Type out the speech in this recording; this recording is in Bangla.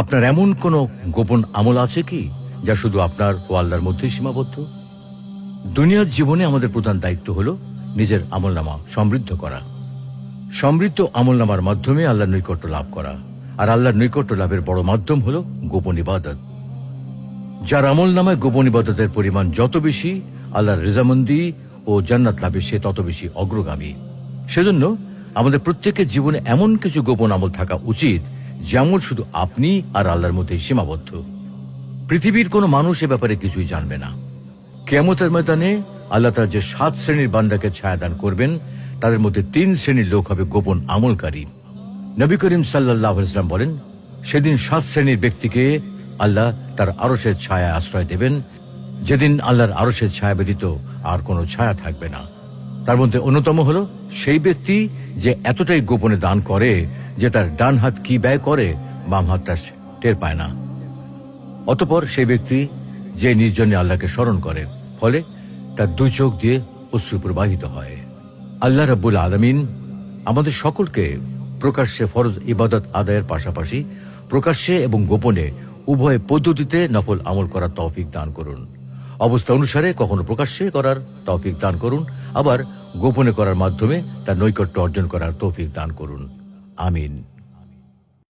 আপনার এমন কোনো গোপন আমল আছে কি যা শুধু আপনার ও আল্লাহর মধ্যেই সীমাবদ্ধ? দুনিয়ার জীবনে আমাদের প্রধান দায়িত্ব হলো নিজের আমলনামা সমৃদ্ধ করা। সমৃদ্ধ আমলনামার মাধ্যমে আল্লাহর নৈকট্য লাভ করা। আর আল্লাহর নৈকট্য লাভের বড় মাধ্যম হলো গোপন ইবাদত। যার আমলনামায় গোপন ইবাদতের পরিমাণ যত বেশি, আল্লাহর রেজামন্দি ও জান্নাত লাভে সে তত বেশি অগ্রগামী। সেজন্য আমাদের প্রত্যেকের জীবনে এমন কিছু গোপন আমল থাকা উচিত যে আমল শুধু আপনি আর আল্লাহর মধ্যেই সীমাবদ্ধ। পৃথিবীর কোনো মানুষ এ ব্যাপারে কিছুই জানবে না। কিয়ামতের ময়দানে আল্লাহ তাআলা যে 7 শ্রেণীর বান্দাকে ছায়াদান করবেন, তাদের মধ্যে 3 শ্রেণীর লোক হবে গোপন আমলকারী। নবী করিম সাল্লাল্লাহু আলাইহি ওয়াসাল্লাম বলেন, সেদিন 7 শ্রেণীর ব্যক্তিকে আল্লাহ তার আরশের ছায়া আশ্রয় দেবেন, যেদিন আল্লাহর আরশের ছায়া ব্যতীত আর কোনো ছায়া থাকবে না। তার মধ্যে অন্যতম হলো সেই ব্যক্তি যে এতটাই গোপনে দান করে যে তার ডান হাত কি ব্যয় করে বাম হাতটা টের পায় না। অতঃপর সেই ব্যক্তি যে নির্জনে আল্লাহকে স্মরণ করে, ফলে তার 2 চোখ দিয়ে অশ্রু প্রবাহিত হয়। আল্লাহ রাব্বুল আলামিন আমাদের সকলকে প্রকাশ্যে ফরজ ইবাদত আদায়ের পাশাপাশি প্রকাশ্যে এবং গোপনে উভয় পদ্ধতিতে নফল আমল করার তৌফিক দান করুন। অবস্থা অনুসারে কখনো প্রকাশ্যে করার তৌফিক দান করুন, আবার গোপনে করার মাধ্যমে তার নৈকট্য অর্জন করার তৌফিক দান করুন। আমিন।